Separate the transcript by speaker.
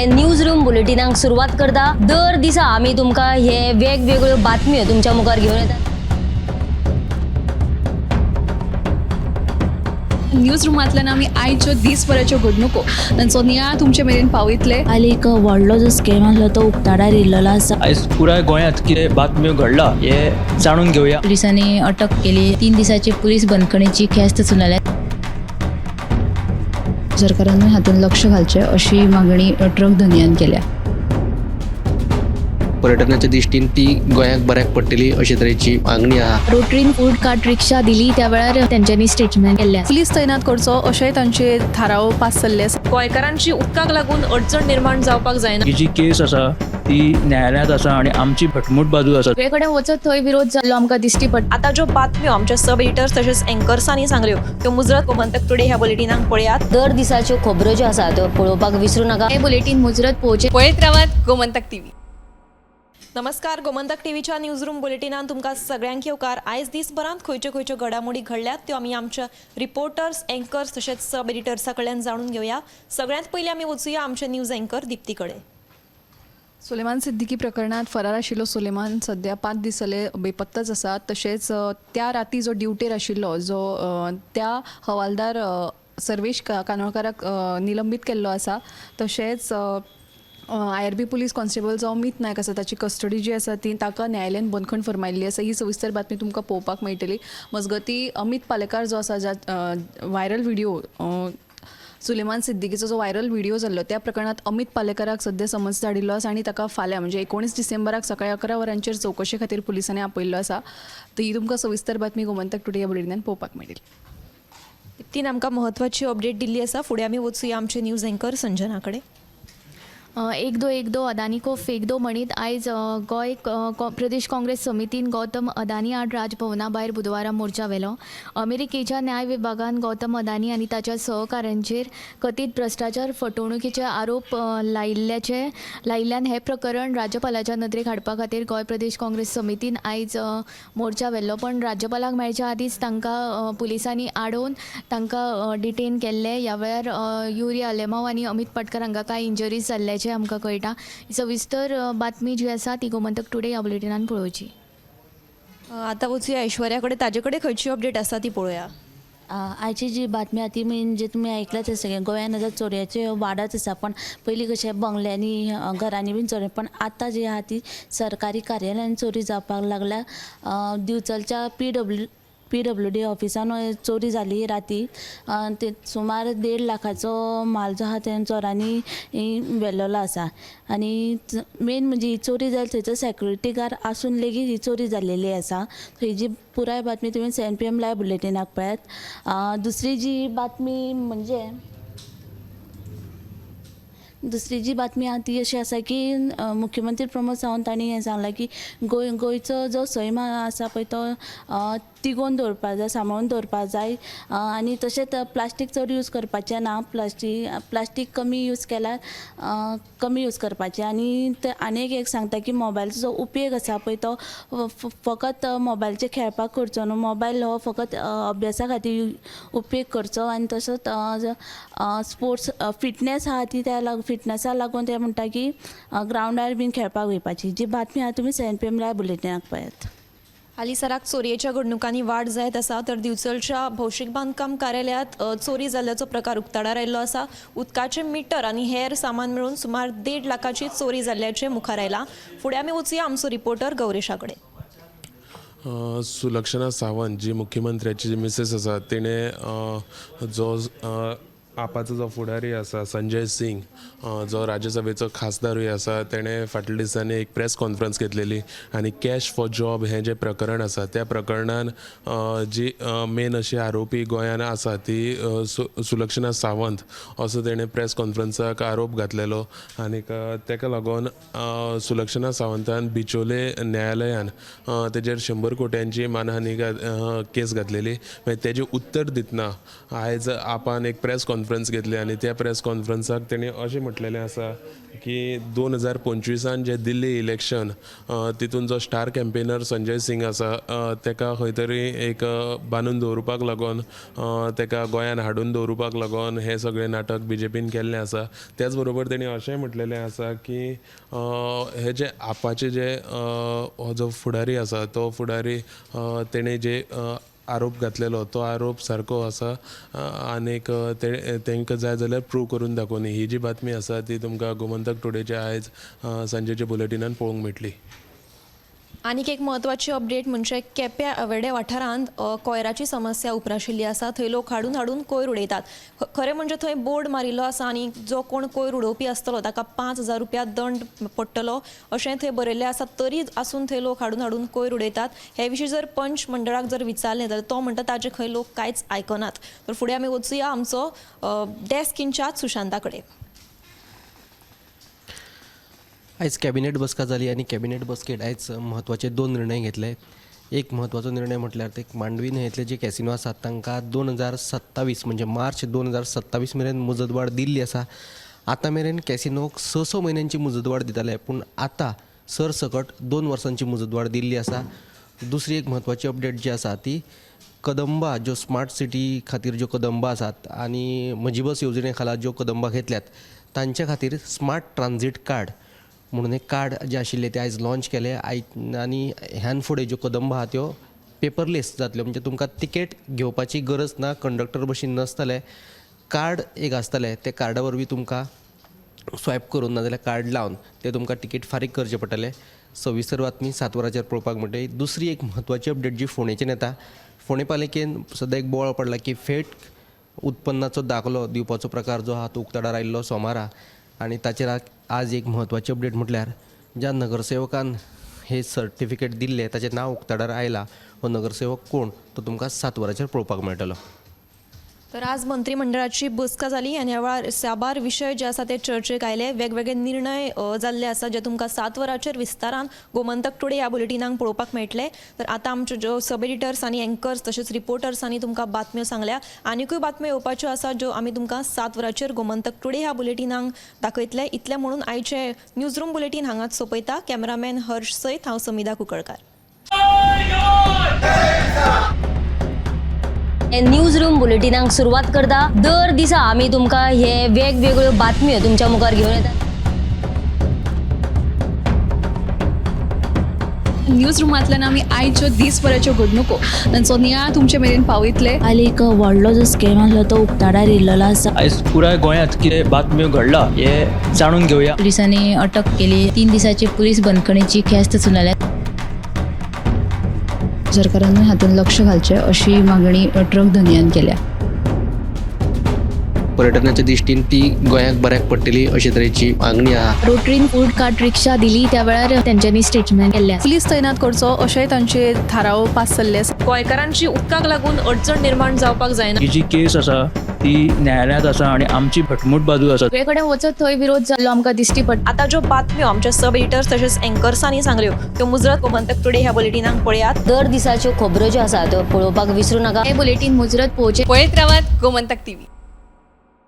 Speaker 1: News room बुलेटिनाक सुरुवात करता। दर दिसा आम्ही तुमका हे वेगवेगळ्यो बातम्यो तुमच्या मुखार घेऊन येतात।
Speaker 2: न्यूज रूमांतल्यान आमी आयच्यो दिसभराच्यो घडणुको तांचो नियाळ तुमचे मेरेन पावयतले।
Speaker 3: आली एक व्हडलो जो स्कॅम आसलो तो उक्ताडार येयल्लो आसा।
Speaker 4: आयज पुराय गोंयांत कितें बातम्यो घडला हे जाणून घेवया।
Speaker 3: पुलिसांनी अटक केली। 3 दिसाची पुलीस बंदखणीची ख्यास्त सुनायल्या। सरकारान हातूंत लक्ष घालचें अशी मागणी ट्रक धंद्यान केल्या।
Speaker 5: पर्यटनाच्या दृश्टीन ती गोंयाक बऱ्याक पडटली अशे तरेची मागणी आहा।
Speaker 3: रोटरीन फूड कार्ट रिक्षा दिली त्या वेळार त्यांच्यानी स्टेटमेंट केल्ले।
Speaker 2: पुलीस तैनात करचो अशें तांचे थाराव पास जाल्ले आसा।
Speaker 6: गोंयकारांची उदकाक लागून अडचण निर्माण जावपाक जायना।
Speaker 4: ही जी केस आसा ती न्यायालयांत आसा आणि आमची भटमूट बाजू आसा।
Speaker 3: सगळे कडेन वचत थंय विरोध जाल्लो आमकां दिश्टी पडटा।
Speaker 6: आता ज्यो बातम्यो आमच्या सब एडिटर्स तसेच अँकर्सांनी सांगल्यो त्यो मुजरत गोमंतक टुडे ह्या बुलेटिनाक पळयात।
Speaker 1: दर दिसाच्यो खबरो ज्यो आसा त्यो पळोवपाक विसरू नका।
Speaker 3: हे बुलेटिन मुजरत पोवचे
Speaker 6: पळयत रावात गोमंतक टीव्ही। नमस्कार, गोमंतक टीव्हीच्या न्यूज रूम बुलेटिनान तुमकां सगळ्यांक येवकार। आयज दिसभरांत खंयच्यो खंयच्यो घडामोडी घडल्यात त्यो आमी आमच्या रिपोर्टर्स, अँकर्स तशेंच सब एडिटर्सा कडल्यान जाणून घेवया। सगळ्यांत पयलीं आमी वचुया आमचे न्यूज अँकर दिप्ती कडेन।
Speaker 2: सुलेमान सिद्दीकी प्रकरणात फरार आशिल्लो सुलेमान सध्या 5 दीस जाले बेपत्ताच आसा। तशेंच त्या राती जो ड्युटेर आशिल्लो त्या हवालदार सर्वेश कानोळकाराक निलंबीत केल्लो आसा। तशेंच IRB पुलीस कॉन्स्टेबल जो अमित नायक आसा ताची कस्टडी जी आसा ती ताका न्यायालयान बंदखण फरमायल्ली आसा। ही सविस्तर बातमी तुमकां पळोवपाक मेळटली। मजगती अमित पालेकार जो आसा व्हायरल व्हिडिओ सुलेमान सिद्दीकीचो जो व्हायरल व्हिडिओ जाल्लो त्या प्रकरणात अमित पालेकाराक सध्या समन्स धाडिल्लो आसा आणि ताका फाल्यां म्हणजे 19 डिसेंबराक सकाळी 11 वरांचेर चौकशे खातीर पुलिसांनी आपयल्लो आसा। तर ही तुमकां सविस्तर बातमी गोमंतक टुडे ह्या बुलेटिनान पळोवपाक मेळटली।
Speaker 6: दिप्तीन आमकां महत्वाची अपडेट दिल्ली आसा। फुडें आमी वचुया आमचे न्यूज अँकर संजना कडेन।
Speaker 3: 1-2 अदानी को फेक दो म्हणीत आयज गोंय प्रदेश काँग्रेस समितीन गौतम अदानी आड राजभवना भायर बुधवारा मोर्चा व्हेलो। अमेरिकेच्या न्याय विभागान गौतम अदानी आनी ताच्या सहकाऱ्यांचेर कथीत भ्रष्टाचार फटवणुकीचे आरोप लायिल्ल्यान हे प्रकरण राज्यपालाच्या नदरेक हाडपा खातीर गोंय प्रदेश काँग्रेस समितीन आयज मोर्चा व्हेल्लो। पण राज्यपालाक मेळच्या आदींच तांकां पुलिसांनी आडोवन तांकां डिटेन केल्ले। ह्या वेळार युरिया लेमाव आनी अमित पाटकर हांकां कांय इंजरीज जाल्ल्याचे आमकां कळटा। ही सविस्तर बातमी जी आसा ती गोमंतक टुडे ह्या बुलेटिनान पळोवची।
Speaker 6: आता वचुया ऐश्वर्या कडेन। ताजे कडेन खंयची अपडेट आसा ती पळोवया।
Speaker 3: आयची जी बातमी आहा ती म्हणजे तुमी ऐकलाच आसा गोंयान आतां चोरयाचे वाडच आसा। पण पयलीं कशें बंगल्यांनी घरांनी बीन चोरी, पण आतां जी आहा ती सरकारी कार्यालयान चोरी जावपाक लागल्या। दिवचलच्या PWD ऑफिसान चोरी जाली राती। ते सुमार 1.5 लाखाचो माल जो आहा ते चोरांनी व्हेल्लेलो आसा। आनी मेन म्हणजे ही चोरी जाली थंयचो सेक्युरिटी गार्ड आसून लेगीत ही चोरी जाल्लेली आसा। ही जी पुराय बातमी तुमी CNPM लायव्ह बुलेटिनाक पळयात। दुसरी जी बातमी आहा ती अशी आसा की मुख्यमंत्री प्रमोद सावंत हांणी हें सांगलां की गोंयचो जो सैम आसा पळय तो तिगोवन दवरपाक जाय, सांबाळून दवरपाक जाय। आनी तशेंच प्लास्टीक चड यूज करपाचें ना। प्लास्टीक कमी यूज केल्यार कमी यूज करपाचें। आनी ते आनी एक सांगता की मोबायलचो जो उपेग आसा पळय तो फकत मोबायलचेर खेळपाक करचो न्हू। मोबायल हो फकत अभ्यासा खातीर उपेग करचो। आनी तसोच स्पोर्ट्स फिटनेस आहा ती फिटनेसा लागून ते म्हणटा की ग्रावंडार बीन खेळपाक वयपाची। जी बातमी आहा तुमी CNPM लायव्ह बुलेटिनाक पळयात।
Speaker 6: हालीसराक चोरयेच्या घडणुकांनी वाड जायत आसा। तर दिवचलच्या भौशीक बांदकाम कार्यालयात चोरी जाल्ल्याचो प्रकार उक्ताडार आयिल्लो आसा। उदकाचे मिटर आनी हेर सामान मेळून सुमार 1.5 लाखाची चोरी जाल्ल्याचे मुखार आयला। फुडें आमी वचुया आमचो रिपोर्टर गौरेशा कडेन।
Speaker 7: सुलक्षणा सावंत जी मुख्यमंत्र्याची जी मिसेस आसा तिणे जो आपाचो जो फुडारी आसा संजय सिंग जो राज्यसभेचो खासदारूय आसा तेणें फाटल्या दिसांनी एक प्रेस कॉन्फरन्स घेतलेली आनी कॅश फॉर जॉब हें जें प्रकरण आसा त्या प्रकरणान जी मेन अशी आरोपी गोंयान आसा ती सुलक्षणा सावंत असो तेणें प्रेस कॉन्फरन्साक आरोप घातलेलो। आनीक तेका लागून सुलक्षणा सावंतान बिचोले न्यायालयान तेजेर 100 कोट्यांची मानहानी केस घातलेली। मागीर तेजें उत्तर दितना आयज आपान एक प्रेस कॉन्फरन्स कॉन्फरन्स घेतली आनी त्या प्रेस कॉन्फरन्साक तेणी अशें म्हटलेलें आसा की 2025 जे दिल्ली इलेक्शन तितून जो स्टार कॅम्पेनर संजय सिंग आसा तेका खंय तरी एक बांदून दवरपाक लागून तेका गोंयान हाडून दवरपाक लागून हें सगळें नाटक BJPन केल्लें आसा. त्याच बरोबर तेणी अशेंय म्हटलेलें आसा की हे जे आपाचे जे हो जो फुडारी आसा तो फुडारी तेणे जे आरोप घातलेलो तो आरोप सारको आसा आनीक तांकां जाय जाल्यार प्रूव करून दाखोवनी. ही जी बातमी आसा ती तुमकां गोमंतक टुडेच्या आयज सांजेच्या बुलेटिनान पळोवंक मेळटली.
Speaker 6: आनीक एक म्हत्वाची अपडेट म्हणजे केप्या अवेडे वाठारांत कोयराची समस्या उप्राशिल्ली आसा. थंय लोक हाडून हाडून कोयर उडयतात. खरें म्हणजे थंय बोर्ड मारिल्लो आसा आनी जो कोण कोयर उडोवपी आसतलो ताका 5,000 रुपया दंड पडटलो अशें थंय बरयल्लें आसा. तरी आसून थंय लोक हाडून हाडून कोयर उडयतात. हे विशीं जर पंच मंडळाक जर विचारलें जाल्यार तो म्हणटा ताजे खंय लोक कांयच आयकनात. तर फुडें आमी वचुया आमचो डेस्क इंचार्ज सुशांता कडेन.
Speaker 5: आयज कॅबिनेट बसका जाली आनी कॅबिनेट बसकेंत आयज म्हत्वाचे 2 निर्णय घेतले. एक म्हत्वाचो निर्णय म्हटल्यार ते मांडवी न्हंयेतले जे कॅसिनो आसात तांकां 2027 म्हणजे मार्च 2027 मेरेन मुजतवाड दिल्ली आसा. आतां मेरेन कॅसिनोक 6 म्हयन्यांची मुजतवाड दिताले पूण आतां सरसकट 2 वर्सांची मुजतवाड दिल्ली आसा. दुसरी एक म्हत्वाची अपडेट जी आसा ती कदंबा ज्यो स्मार्ट सिटी खातीर ज्यो कदंबा आसात आनी म्हजी बस येवजणे खाला ज्यो कदंबा घेतल्यात तांच्या खातीर स्मार्ट ट्रान्झीट कार्ड म्हणून एक कार्ड जे आशिल्ले ते आयज लॉन्च केले आनी ह्यान फुडें ज्यो कदंबा आहा त्यो पेपरलेस जातल्यो. म्हणजे तुमकां तिकेट घेवपाची गरज ना, कंडक्टर बशीन नासतले, कार्ड एक आसतलें ते कार्डा वरवीं तुमकां स्वायप करून नाजाल्यार कार्ड लावन ते तुमकां तिकेट फारीक करचें पडटलें. सविस्तर बातमी 7 वरांचेर पळोवपाक मेळटली. दुसरी एक म्हत्वाची अपडेट जी फोंडेच्यान येता. फोंडे पालिकेन सद्या एक बोवाळ पडला की फेट उत्पन्नाचो दाखलो दिवपाचो प्रकार जो आहा तो उक्ताडार आयिल्लो सोमारा आनी ताचेर आज एक म्हत्वाची अपडेट म्हटल्यार ज्या नगरसेवकान हे सर्टिफिकेट दिल्ले ताचें नांव उक्ताडार आयला. हो नगरसेवक कोण तो तुमकां 7 वरांचेर पळोवपाक मेळटलो.
Speaker 6: तर आज मंत्रिमंडळाची बसका जाली आनी ह्या वेळार साबार विशय जे आसा ते चर्चेक आयले. वेगवेगळे निर्णय जाल्ले आसा जे तुमकां 7 वरांचेर विस्तारान गोमंतक टुडे ह्या बुलेटिनाक पळोवपाक मेळटले. तर आतां आमच्यो ज्यो सब एडिटर्स आनी एंकर्स तशेंच रिपोर्टर्सांनी तुमकां बातम्यो सांगल्या. आनीकूय बातम्यो येवपाच्यो आसा ज्यो आमी तुमकां 7 वरांचेर गोमंतक टुडे ह्या बुलेटिनाक दाखयतले. इतलें म्हणून आयचे न्यूज रूम बुलेटीन हांगाच सोंपयता. कॅमेरामॅन हर्ष सयत हांव समिधा कुंकळकार.
Speaker 1: न्यूज रूम बुलेटिनाक सुरवात करता. दर दिसा आमी तुमकां हे वेगवेगळ्यो बातम्यो तुमच्या मुखार घेवन येतात.
Speaker 2: न्यूज रुमांतल्यान आमी आयच्यो दिसभराच्यो घडणुको तांचो नियाळ तुमचे मेरेन पावयतले.
Speaker 3: आनी एक व्हडलो जो स्कॅम आसलो तो उक्ताडार येयल्लो आसा.
Speaker 4: आयज पुराय गोंयांत कितें बातम्यो घडला हे जाणून घेवया.
Speaker 8: पुलिसांनी अटक केली. 3 दिसाची पुलीस बंदखणीची ख्यास्त सुनायल्या. सरकारान हातूंत लक्ष घालचें अशी मागणी ट्रक धनियान केल्या.
Speaker 5: पर्यटनाच्या दिश्टीन ती गोंयाक बऱ्याक पडटली अशे तरेची मागणी आहा.
Speaker 8: रोटरीन फूड कार्ट रिक्षा दिली त्या वेळार तेंच्यांनी स्टेटमेंट केल्लें.
Speaker 2: पुलीस तैनात करचो अशेय तांचे थाराव पास जाल्ले आसा.
Speaker 6: गोंयकारांची उदकाक लागून अडचण निर्माण जावपाक जायना.
Speaker 4: ही जी केस आसा ती न्यायालयांत आसा आनी आमची भटमूट बाजू आसा.
Speaker 8: सगळे कडेन वचत थंय विरोध जाल्लो आमकां दिश्टी पडटा.
Speaker 6: आता ज्यो बातम्यो आमच्या सब एडिटर्स तशेंच एंकर्सांनी सांगल्यो त्यो मुजरत गोमंतक टुडे ह्या बुलेटिनाक पळयात.
Speaker 1: दर दिसाच्यो खबरो ज्यो आसात त्यो पळोवपाक विसरूं नाका.
Speaker 8: हे बुलेटीन मुजरत पळोवचें.
Speaker 6: पळयत रावात गोमंतक TV.